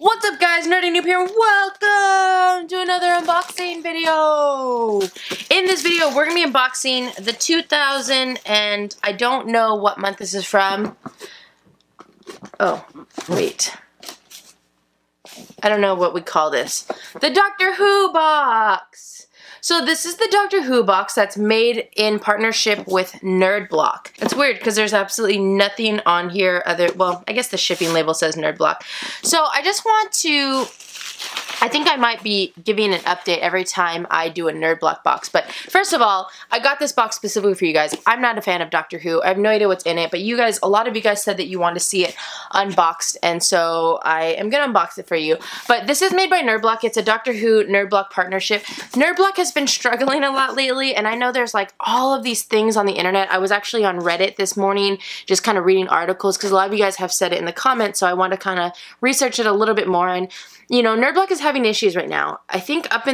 What's up guys, Nerdy Newb here, welcome to another unboxing video. In this video, we're going to be unboxing the 2000, and I don't know what month this is from. Oh, wait. I don't know what we call this. The Doctor Who box. So this is the Doctor Who box that's made in partnership with Nerdblock. It's weird because there's absolutely nothing on here other, well, I guess the shipping label says Nerdblock. So I just want to, I think I might be giving an update every time I do a Nerdblock box. But first of all, I got this box specifically for you guys. I'm not a fan of Doctor Who. I have no idea what's in it, but you guys, a lot of you guys said that you want to see it unboxed, and so I am going to unbox it for you. But this is made by Nerdblock. It's a Doctor Who Nerdblock partnership. Nerdblock has been struggling a lot lately, and I know there's like all of these things on the internet. I was actually on Reddit this morning just kind of reading articles because a lot of you guys have said it in the comments, so I want to kind of research it a little bit more. And you know, Nerdblock is having issues right now. I think up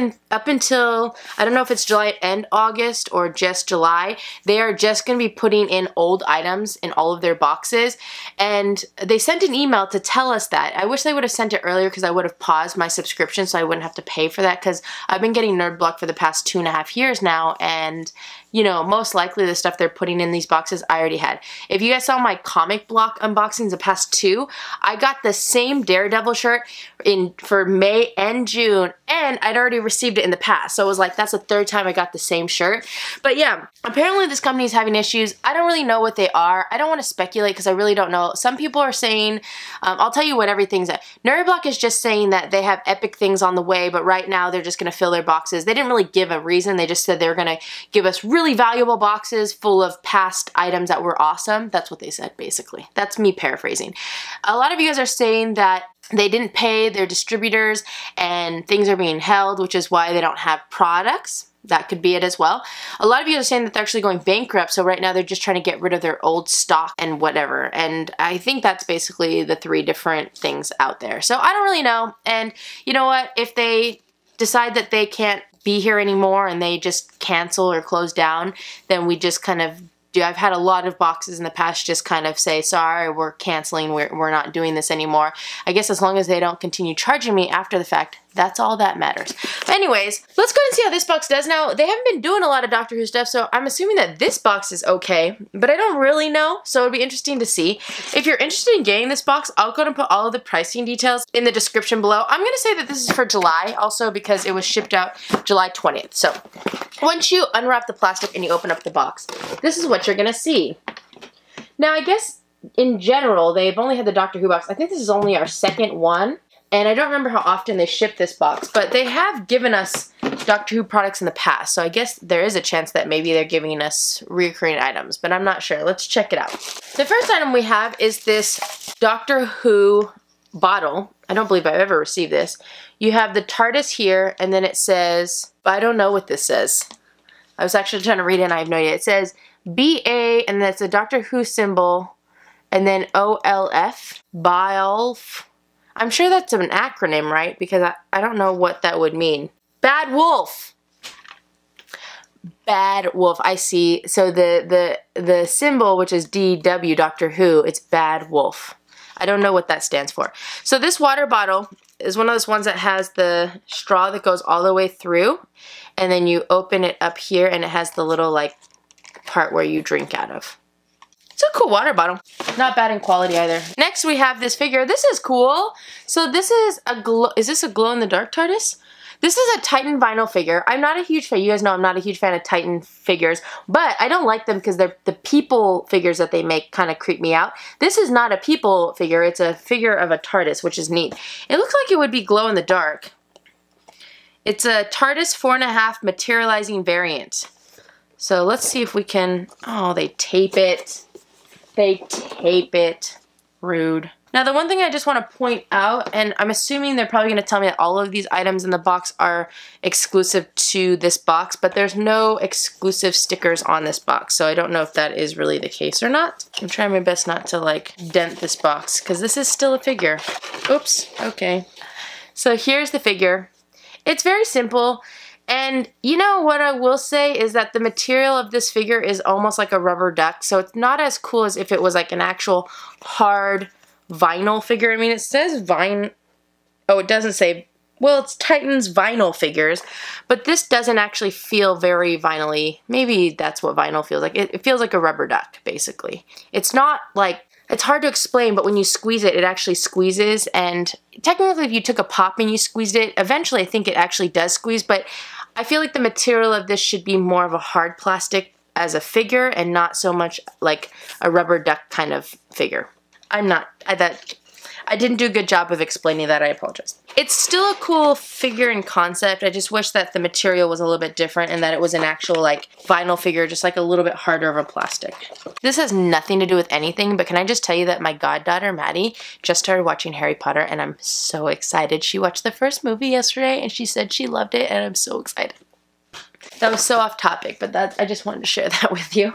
until, I don't know if it's July and August or just July, they are just going to be putting in old items in all of their boxes. And they sent an email to tell us that. I wish they would have sent it earlier because I would have paused my subscription so I wouldn't have to pay for that, because I've been getting Nerdblock for the past 2.5 years now, and you know, most likely the stuff they're putting in these boxes I already had. If you guys saw my comic block unboxings the past 2, I got the same Daredevil shirt for May and June, and I'd already received it in the past. So it was like, that's the 3rd time I got the same shirt. But yeah, apparently this company is having issues. I don't really know what they are. I don't want to speculate because I really don't know. Some people are saying, I'll tell you what everything's at. Nerdblock is just saying that they have epic things on the way, but right now they're just going to fill their boxes. They didn't really give a reason. They just said they were going to give us really valuable boxes full of past items that were awesome. That's what they said, basically. That's me paraphrasing. A lot of you guys are saying that they didn't pay their distributors and things are being held, which is why they don't have products. That could be it as well. A lot of you are saying that they're actually going bankrupt, so right now they're just trying to get rid of their old stock and whatever. And I think that's basically the 3 different things out there. So I don't really know. And you know what? If they decide that they can't be here anymore and they just cancel or close down, then we just kind of do. I've had a lot of boxes in the past just kind of say, sorry, we're canceling, we're not doing this anymore. I guess as long as they don't continue charging me after the fact, that's all that matters. But anyways, let's go and see how this box does. Now, they haven't been doing a lot of Doctor Who stuff, so I'm assuming that this box is okay, but I don't really know, so it'll be interesting to see. If you're interested in getting this box, I'll go and put all of the pricing details in the description below. I'm going to say that this is for July, also because it was shipped out July 20th. So, once you unwrap the plastic and you open up the box, this is what you're going to see. Now, I guess, in general, they've only had the Doctor Who box. I think this is only our 2nd one. And I don't remember how often they ship this box, but they have given us Doctor Who products in the past, so I guess there is a chance that maybe they're giving us recurring items, but I'm not sure. Let's check it out. The first item we have is this Doctor Who bottle. I don't believe I've ever received this. You have the TARDIS here, and then it says, I don't know what this says. I was actually trying to read it and I have no idea. It says BA, and that's a Doctor Who symbol, and then OLF, BIOLF. I'm sure that's an acronym, right? Because I don't know what that would mean. Bad Wolf. Bad Wolf. I see. So the symbol, which is DW, Doctor Who, it's Bad Wolf. I don't know what that stands for. So this water bottle is one of those ones that has the straw that goes all the way through, and then you open it up here, and it has the little like part where you drink out of. It's a cool water bottle. Not bad in quality either. Next we have this figure. This is cool. So this is a glow, is this a glow-in-the-dark TARDIS? This is a Titan vinyl figure. I'm not a huge fan, you guys know I'm not a huge fan of Titan figures, but I don't like them because the people figures that they make kind of creep me out. This is not a people figure, it's a figure of a TARDIS, which is neat. It looks like it would be glow-in-the-dark. It's a TARDIS 4.5 materializing variant. So let's see if we can, oh, they tape it. They tape it. Rude. Now the one thing I just want to point out, and I'm assuming they're probably going to tell me that all of these items in the box are exclusive to this box, but there's no exclusive stickers on this box, so I don't know if that is really the case or not. I'm trying my best not to like dent this box, because this is still a figure. Oops, okay. So here's the figure. It's very simple. And you know what I will say is that the material of this figure is almost like a rubber duck, so it's not as cool as if it was like an actual hard vinyl figure. I mean, it says oh, it doesn't say, well, it's Titan's vinyl figures, but this doesn't actually feel very vinyl-y. Maybe that's what vinyl feels like. It feels like a rubber duck, basically. It's not like, it's hard to explain, but when you squeeze it, it actually squeezes, and technically if you took a pop and you squeezed it, eventually I think it actually does squeeze, but I feel like the material of this should be more of a hard plastic as a figure and not so much like a rubber duck kind of figure. I didn't do a good job of explaining that, I apologize. It's still a cool figure and concept. I just wish that the material was a little bit different and that it was an actual like vinyl figure, just like a little bit harder of a plastic. This has nothing to do with anything, but can I just tell you that my goddaughter Maddie just started watching Harry Potter and I'm so excited. She watched the first movie yesterday and she said she loved it and I'm so excited. That was so off topic, but I just wanted to share that with you.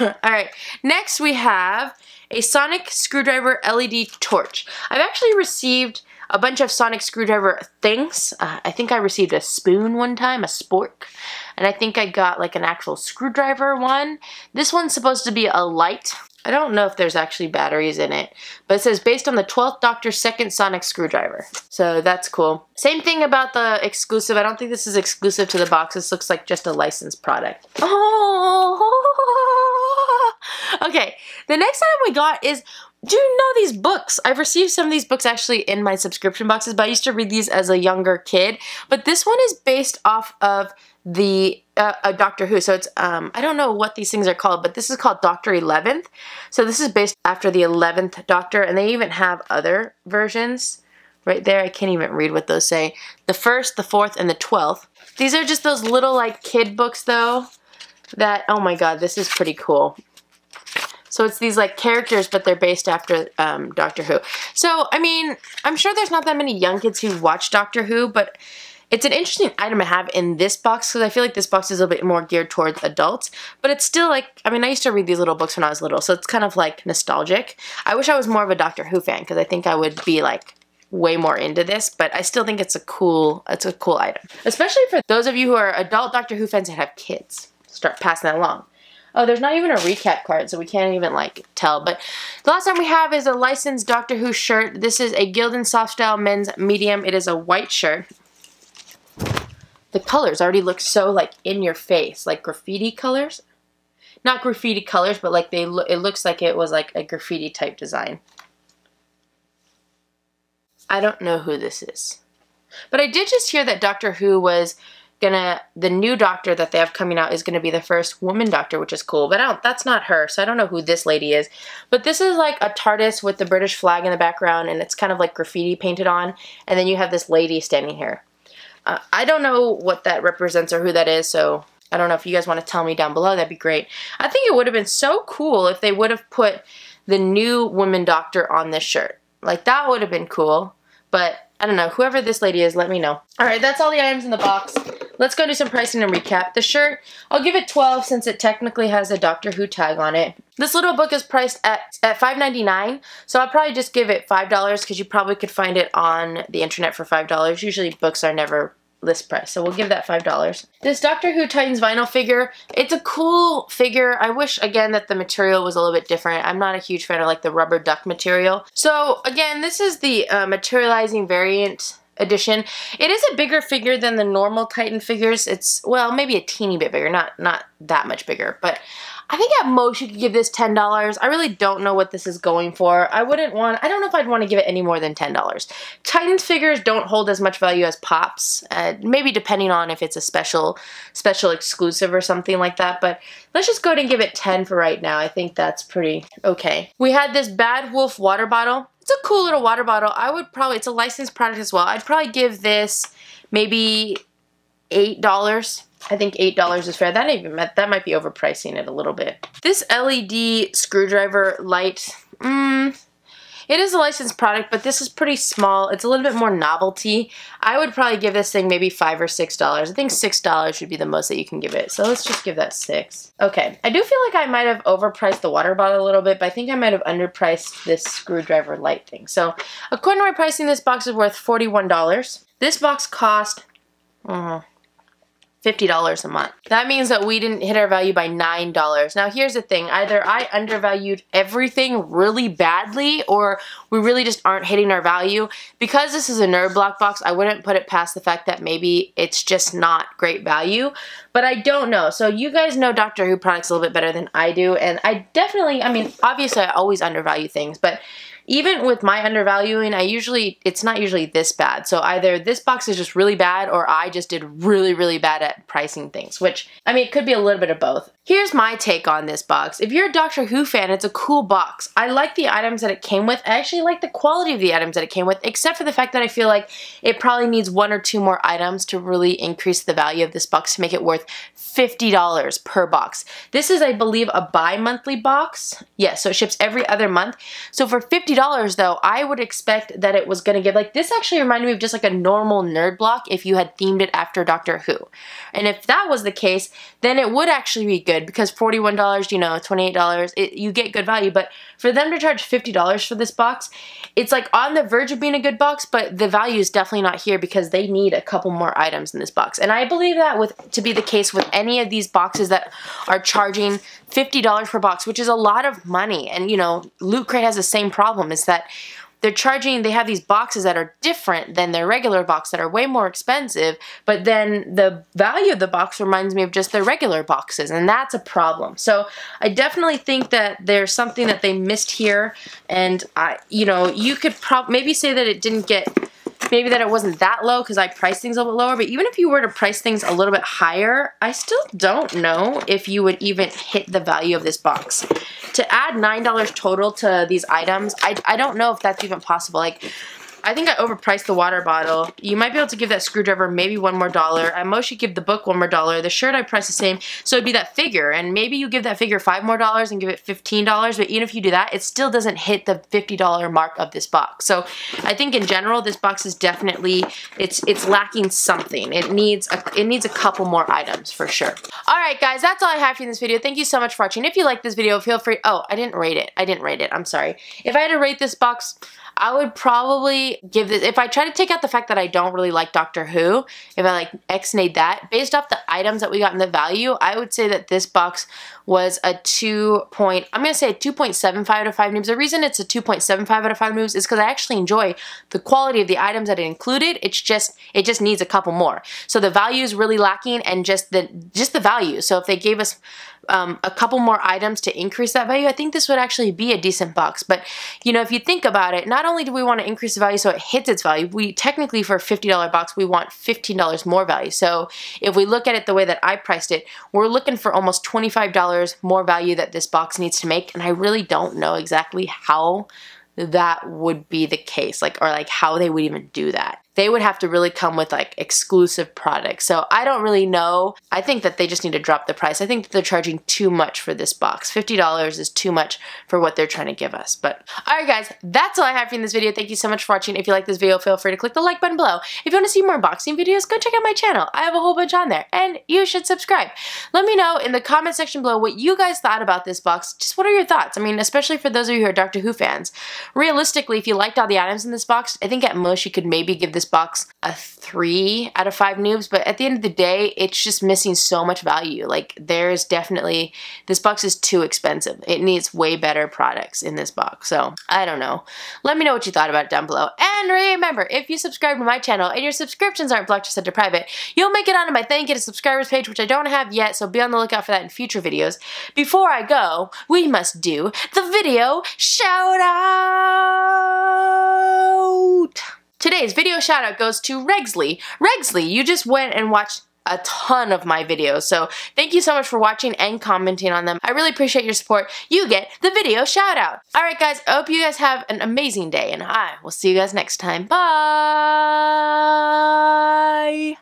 Alright, next we have a sonic screwdriver LED torch. I've actually received a bunch of sonic screwdriver things. I think I received a spoon one time, a spork, and I think I got like an actual screwdriver one. This one's supposed to be a light. I don't know if there's actually batteries in it, but it says based on the 12th Doctor's second sonic screwdriver. So that's cool. Same thing about the exclusive. I don't think this is exclusive to the box. This looks like just a licensed product. Oh! Okay, the next item we got is, do you know these books? I've received some of these books actually in my subscription boxes, but I used to read these as a younger kid. But this one is based off of the Doctor Who. So it's, I don't know what these things are called, but this is called Doctor 11th. So this is based after the 11th Doctor, and they even have other versions. Right there, I can't even read what those say. The 1st, the 4th, and the 12th. These are just those little like kid books though, that, oh my god, this is pretty cool. So it's these like characters, but they're based after Doctor Who. So, I mean, I'm sure there's not that many young kids who watch Doctor Who, but it's an interesting item to have in this box because I feel like this box is a little bit more geared towards adults. But it's still like, I mean, I used to read these little books when I was little, so it's kind of like nostalgic. I wish I was more of a Doctor Who fan because I think I would be like way more into this, but I still think it's a cool item. Especially for those of you who are adult Doctor Who fans that have kids. Start passing that along. Oh, there's not even a recap card, so we can't even, like, tell. But the last one we have is a licensed Doctor Who shirt. This is a Gildan Soft Style men's medium. It is a white shirt. The colors already look so, like, in your face. Like graffiti colors. Not graffiti colors, but, like, it looks like it was, like, a graffiti type design. I don't know who this is. But I did just hear that Doctor Who was the new Doctor that they have coming out is gonna be the first woman Doctor, which is cool, but that's not her, so I don't know who this lady is. But this is like a TARDIS with the British flag in the background, and it's kind of like graffiti painted on, and then you have this lady standing here. I don't know what that represents or who that is, so I don't know if you guys want to tell me down below, that'd be great. I think it would have been so cool if they would have put the new woman Doctor on this shirt. Like, that would have been cool, but I don't know. Whoever this lady is, let me know. Alright, that's all the items in the box. Let's go do some pricing and recap. The shirt, I'll give it 12 since it technically has a Doctor Who tag on it. This little book is priced at $5.99, so I'll probably just give it $5 because you probably could find it on the internet for $5. Usually books are never list price, so we'll give that $5. This Doctor Who Titans vinyl figure, it's a cool figure. I wish, again, that the material was a little bit different. I'm not a huge fan of like the rubber duck material. So again, this is the materializing variant edition. It is a bigger figure than the normal Titan figures. It's, well, maybe a teeny bit bigger, not that much bigger, but I think at most you could give this $10. I really don't know what this is going for. I don't know if I'd want to give it any more than $10. Titans figures don't hold as much value as Pops, maybe depending on if it's a special exclusive or something like that, but let's just go ahead and give it 10 for right now. I think that's pretty okay. We had this Bad Wolf water bottle. It's a cool little water bottle. It's a licensed product as well. I'd probably give this maybe $8. I think $8 is fair. That might be overpricing it a little bit. This LED screwdriver light, it is a licensed product, but this is pretty small. It's a little bit more novelty. I would probably give this thing maybe $5 or $6. I think $6 should be the most that you can give it. So let's just give that 6. Okay, I do feel like I might have overpriced the water bottle a little bit, but I think I might have underpriced this screwdriver light thing. So according to my pricing, this box is worth $41. This box cost, $50 a month. That means that we didn't hit our value by $9. Now here's the thing, either I undervalued everything really badly or we really just aren't hitting our value. Because this is a Nerd Block box, I wouldn't put it past the fact that maybe it's just not great value, but I don't know. So you guys know Doctor Who products a little bit better than I do, and I definitely, I mean, obviously I always undervalue things, but even with my undervaluing, it's not usually this bad. So either this box is just really bad or I just did really, really bad at pricing things, which, I mean, it could be a little bit of both. Here's my take on this box. If you're a Doctor Who fan, it's a cool box. I like the items that it came with. I actually like the quality of the items that it came with, except for the fact that I feel like it probably needs 1 or 2 more items to really increase the value of this box to make it worth $50 per box. This is, I believe, a bi-monthly box. Yes, so it ships every other month. So for $50 though, I would expect that it was going to give, like, this actually reminded me of just like a normal Nerd Block if you had themed it after Doctor Who. And if that was the case, then it would actually be good because $41, you know, $28, you get good value. But for them to charge $50 for this box, it's like on the verge of being a good box, but the value is definitely not here because they need a couple more items in this box. And I believe that to be the case with any of these boxes that are charging $50 per box, which is a lot of money. And you know, Loot Crate has the same problem, is that they have these boxes that are different than their regular box that are way more expensive, but then the value of the box reminds me of just their regular boxes, and that's a problem. So I definitely think that there's something that they missed here, and you know, you could maybe say that it didn't get, maybe that it wasn't that low because I priced things a little bit lower, but even if you were to price things a little bit higher, I still don't know if you would even hit the value of this box. To add $9 total to these items, I don't know if that's even possible. Like, I think I overpriced the water bottle. You might be able to give that screwdriver maybe $1 more. At most you give the book $1 more. The shirt I priced the same, so it'd be that figure. And maybe you give that figure $5 more and give it $15. But even if you do that, it still doesn't hit the $50 mark of this box. So I think in general, this box is definitely it's lacking something. It needs a couple more items for sure. All right, guys, that's all I have for you in this video. Thank you so much for watching. If you like this video, feel free. Oh, I didn't rate it. I'm sorry. If I had to rate this box, I would probably give this, if I try to take out the fact that I don't really like Doctor Who, if I like X-nayed that, based off the items that we got in the value, I would say that this box was a I'm going to say a 2.75 out of 5 noobs. The reason it's a 2.75 out of 5 noobs is because I actually enjoy the quality of the items that it included. It just needs a couple more. So the value is really lacking, and just the value. So if they gave us a couple more items to increase that value, I think this would actually be a decent box. But you know, if you think about it, not only do we want to increase the value so it hits its value, we technically, for a $50 box, we want $15 more value. So if we look at it the way that I priced it, we're looking for almost $25 more value that this box needs to make, and I really don't know exactly how that would be the case, or how they would even do that. They would have to really come with like exclusive products. So I don't really know. I think that they just need to drop the price. I think that they're charging too much for this box. $50 is too much for what they're trying to give us. But alright guys, that's all I have for you in this video. Thank you so much for watching. If you like this video, feel free to click the like button below. If you want to see more unboxing videos, go check out my channel. I have a whole bunch on there, and you should subscribe. Let me know in the comment section below what you guys thought about this box. Just what are your thoughts? I mean, especially for those of you who are Doctor Who fans. Realistically, if you liked all the items in this box, I think at most you could maybe give this box a 3 out of 5 noobs, but at the end of the day, it's just missing so much value. Like, there's definitely, this box is too expensive. It needs way better products in this box. So I don't know. Let me know what you thought about it down below. And remember, if you subscribe to my channel and your subscriptions aren't blocked or set to private, you'll make it onto my Thank You to Subscribers page, which I don't have yet, so be on the lookout for that in future videos. Before I go, we must do the video shout out. Today's video shout out goes to Regsley. Regsley, you just went and watched a ton of my videos, so thank you so much for watching and commenting on them. I really appreciate your support. You get the video shout out. Alright guys, I hope you guys have an amazing day, and I will see you guys next time. Bye!